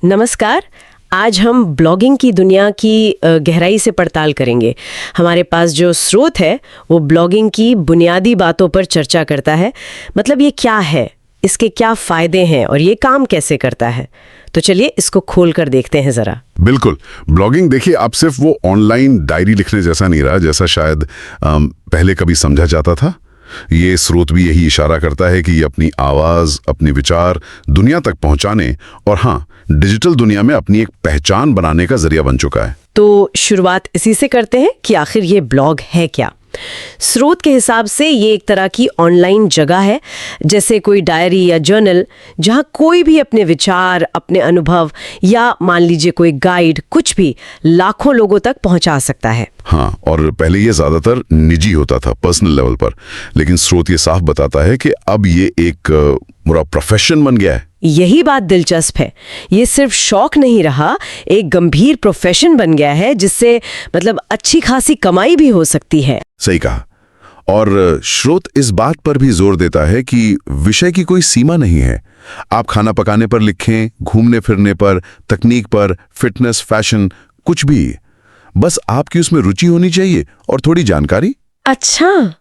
नमस्कार। आज हम ब्लॉगिंग की दुनिया की गहराई से पड़ताल करेंगे। हमारे पास जो स्रोत है वो ब्लॉगिंग की बुनियादी बातों पर चर्चा करता है। मतलब ये क्या है, इसके क्या फायदे हैं और ये काम कैसे करता है। तो चलिए इसको खोल कर देखते हैं जरा। बिल्कुल। ब्लॉगिंग देखिए अब सिर्फ वो ऑनलाइन डायरी लिखने जैसा नहीं रहा जैसा शायद पहले कभी समझा जाता था। ये स्रोत भी यही इशारा करता है कि ये अपनी आवाज, अपने विचार दुनिया तक पहुंचाने और हाँ, डिजिटल दुनिया में अपनी एक पहचान बनाने का जरिया बन चुका है। तो शुरुआत इसी से करते हैं कि आखिर ये ब्लॉग है क्या। स्रोत के हिसाब से ये एक तरह की ऑनलाइन जगह है, जैसे कोई डायरी या जर्नल, जहां कोई भी अपने विचार, अपने अनुभव या मान लीजिए कोई गाइड, कुछ भी लाखों लोगों तक पहुंचा सकता है। हाँ, और पहले ये ज्यादातर निजी होता था, पर्सनल लेवल पर, लेकिन स्रोत ये साफ बताता है कि अब ये एक पूरा प्रोफेशन बन गया है। यही बात दिलचस्प है। ये सिर्फ शौक नहीं रहा, एक गंभीर प्रोफेशन बन गया है जिससे मतलब अच्छी खासी कमाई भी हो सकती है। सही कहा। और स्रोत इस बात पर भी जोर देता है कि विषय की कोई सीमा नहीं है। आप खाना पकाने पर लिखें, घूमने फिरने पर, तकनीक पर, फिटनेस, फैशन, कुछ भी, बस आपकी उसमें रुचि होनी चाहिए और थोड़ी जानकारी। अच्छा,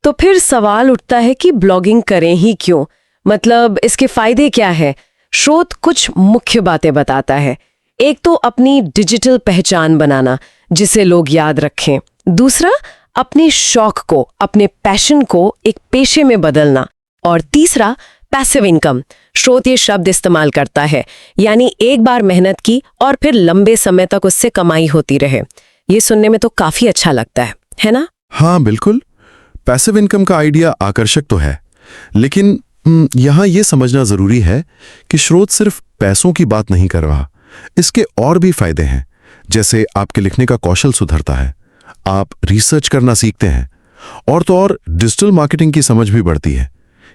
तो फिर सवाल उठता है कि ब्लॉगिंग करें ही क्यों, मतलब इसके फायदे क्या है। स्रोत कुछ मुख्य बातें बताता है। एक तो अपनी डिजिटल पहचान बनाना जिसे लोग याद रखें। दूसरा, अपने शौक को, अपने पैशन को एक पेशे में बदलना। और तीसरा, पैसिव इनकम। स्रोत ये शब्द इस्तेमाल करता है, यानी एक बार मेहनत की और फिर लंबे समय तक उससे कमाई होती रहे। ये सुनने में तो काफी अच्छा लगता है ना? हाँ बिल्कुल, पैसिव इनकम का आइडिया आकर्षक तो है, लेकिन यहाँ ये समझना जरूरी है कि स्रोत सिर्फ पैसों की बात नहीं कर रहा। इसके और भी फायदे हैं, जैसे आपके लिखने का कौशल सुधरता है, आप रिसर्च करना सीखते हैं, और तो और डिजिटल मार्केटिंग की समझ भी बढ़ती है।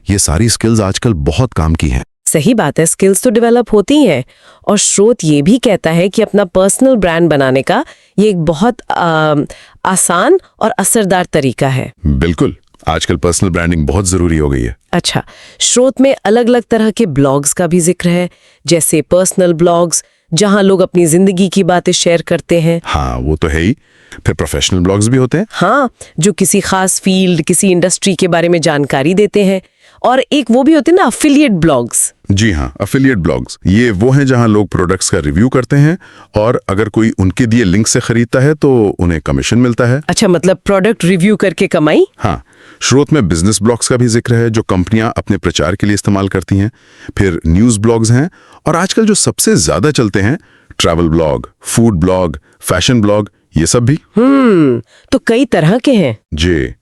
ये सारी स्किल्स आजकल बहुत काम की हैं। सही बात है, स्किल्स तो डेवलप होती हैं। और स्रोत ये भी कहता है कि अपना पर्सनल ब्रांड बनाने का ये एक बहुत आसान और असरदार तरीका है। बिल्कुल, आजकल पर्सनल ब्रांडिंग बहुत जरूरी हो गई है। अच्छा, स्रोत में अलग अलग तरह के ब्लॉग्स का भी जिक्र है, जैसे पर्सनल ब्लॉग्स जहां लोग अपनी जिंदगी की बातें शेयर करते हैं। हाँ, वो तो है ही। फिर प्रोफेशनल ब्लॉग्स भी होते हैं। हाँ, जो किसी खास फील्ड, किसी इंडस्ट्री के बारे में जानकारी देते हैं। और एक वो भी होते हैं ना, अफिलिएट ब्लॉग्स। जी हाँ, अफिलिएट ब्लॉग्स, ये वो हैं जहां लोग प्रोडक्ट्स का रिव्यू करते हैं और अगर कोई उनके दिए लिंक से खरीदता है तो उन्हें कमीशन मिलता है। अच्छा, मतलब प्रोडक्ट रिव्यू करके कमाई। हाँ, स्रोत में बिजनेस ब्लॉग्स का भी जिक्र है जो कंपनियां अपने प्रचार के लिए इस्तेमाल करती हैं। फिर न्यूज ब्लॉग्स हैं, और आजकल जो सबसे ज्यादा चलते हैं, travel blog, food blog, fashion blog, ये सब भी। तो कई तरह के हैं। जी।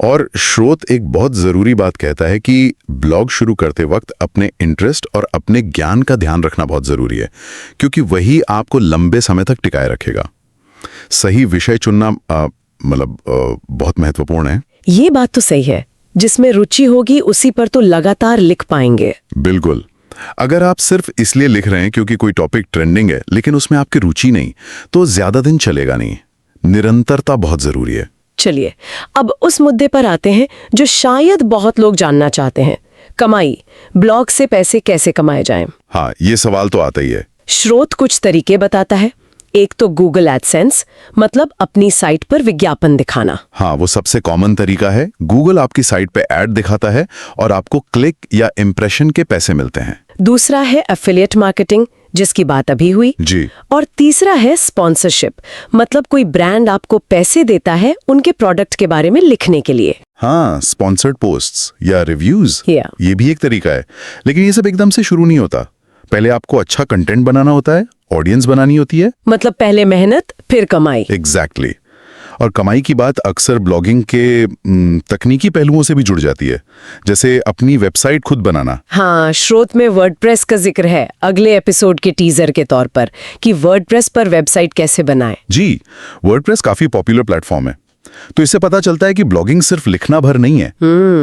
और स्रोत एक बहुत जरूरी बात कहता है कि ब्लॉग शुरू करते वक्त अपने इंटरेस्ट और अपने ज्ञान का ध्यान रखना बहुत जरूरी है, क्योंकि वही आपको लंबे समय तक टिकाए रखेगा। सही विषय चुनना बहुत महत्वपूर्ण है। ये बात तो सही है, जिसमें रुचि होगी उसी पर तो लगातार लिख पाएंगे। बिल्कुल। अगर आप सिर्फ इसलिए लिख रहे हैं क्योंकि कोई टॉपिक ट्रेंडिंग है लेकिन उसमें आपकी रुचि नहीं, तो ज्यादा दिन चलेगा नहीं। निरंतरता बहुत जरूरी है। चलिए अब उस मुद्दे पर आते हैं जो शायद बहुत लोग जानना चाहते हैं, कमाई। ब्लॉग से पैसे कैसे कमाए जाएं? हाँ, ये सवाल तो आता ही है। स्रोत कुछ तरीके बताता है। एक तो गूगल एडसेंस, मतलब अपनी साइट पर विज्ञापन दिखाना। हाँ, वो सबसे कॉमन तरीका है। गूगल आपकी साइट पे ऐड दिखाता है और आपको क्लिक या इम्प्रेशन के पैसे मिलते हैं। दूसरा है एफिलिएट मार्केटिंग, जिसकी बात अभी हुई जी। और तीसरा है स्पॉन्सरशिप, मतलब कोई ब्रांड आपको पैसे देता है उनके प्रोडक्ट के बारे में लिखने के लिए। हाँ, स्पॉन्सर्ड पोस्ट्स या रिव्यूज, Yeah. ये भी एक तरीका है। लेकिन ये सब एकदम से शुरू नहीं होता। पहले आपको अच्छा कंटेंट बनाना होता है, ऑडियंस बनानी होती है। मतलब पहले मेहनत फिर कमाई। एग्जैक्टली। और कमाई की बात अक्सर ब्लॉगिंग के तकनीकी पहलुओं से भी जुड़ जाती है, जैसे अपनी वेबसाइट खुद बनाना। हाँ, स्रोत में वर्डप्रेस का जिक्र है अगले एपिसोड के टीजर के तौर पर, कि वर्डप्रेस पर वेबसाइट कैसे बनाएं। जी, वर्डप्रेस काफी पॉपुलर प्लेटफॉर्म है। तो इससे पता चलता है कि ब्लॉगिंग सिर्फ लिखना भर नहीं है।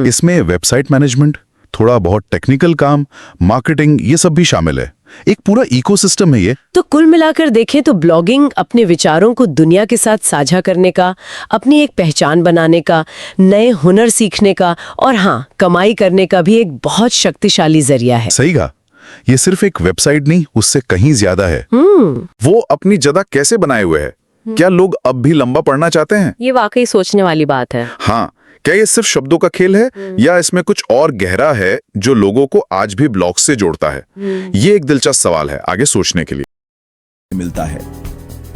इसमें वेबसाइट मैनेजमेंट, थोड़ा बहुत टेक्निकल काम, मार्केटिंग, ये सब भी शामिल है। एक पूरा इकोसिस्टम है ये। तो कुल मिलाकर देखें तो ब्लॉगिंग अपने विचारों को दुनिया के साथ साझा करने का, अपनी एक पहचान बनाने का, नए हुनर सीखने का और हाँ, कमाई करने का भी एक बहुत शक्तिशाली जरिया है। सही कहा। ये सिर्फ एक वेबसाइट नहीं, उससे कहीं ज्यादा है। वो अपनी जगह कैसे बनाए हुए है? क्या लोग अब भी लंबा पढ़ना चाहते हैं? ये वाकई सोचने वाली बात है। हाँ, क्या ये सिर्फ शब्दों का खेल है या इसमें कुछ और गहरा है जो लोगों को आज भी ब्लॉग से जोड़ता है? ये एक दिलचस्प सवाल है आगे सोचने के लिए। मिलता है।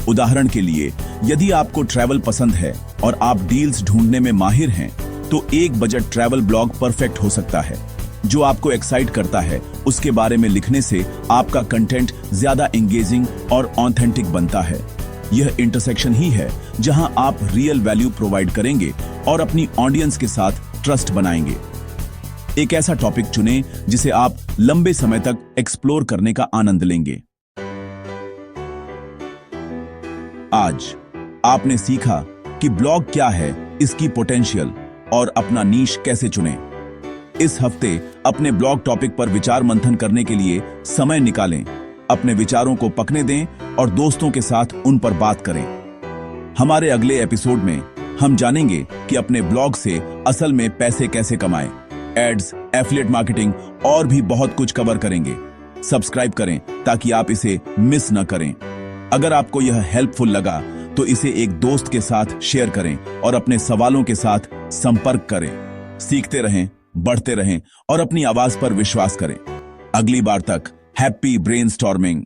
उदाहरण के लिए, यदि आपको ट्रैवल पसंद है और आप डील्स ढूंढने में माहिर हैं, तो एक बजट ट्रैवल ब्लॉग परफेक्ट हो सकता है। जो आपको एक्साइट करता है उसके बारे में लिखने से आपका कंटेंट ज्यादा एंगेजिंग और ऑथेंटिक बनता है। यह इंटरसेक्शन ही है जहां आप रियल वैल्यू प्रोवाइड करेंगे और अपनी ऑडियंस के साथ ट्रस्ट बनाएंगे। एक ऐसा टॉपिक चुनें जिसे आप लंबे समय तक एक्सप्लोर करने का आनंद लेंगे। आज आपने सीखा कि ब्लॉग क्या है, इसकी पोटेंशियल और अपना नीश कैसे चुनें। इस हफ्ते अपने ब्लॉग टॉपिक पर विचार मंथन करने के लिए समय निकालें, अपने विचारों को पकने दें और दोस्तों के साथ उन पर बात करें। हमारे अगले एपिसोड में हम जानेंगे कि अपने ब्लॉग से असल में पैसे कैसे कमाएं, एड्स, एफिलिएट मार्केटिंग और भी बहुत कुछ कवर करेंगे। सब्सक्राइब करें ताकि आप इसे मिस न करें। अगर आपको यह हेल्पफुल लगा तो इसे एक दोस्त के साथ शेयर करें और अपने सवालों के साथ संपर्क करें। सीखते रहें, बढ़ते रहें और अपनी आवाज पर विश्वास करें। अगली बार तक हैप्पी ब्रेनस्टॉर्मिंग।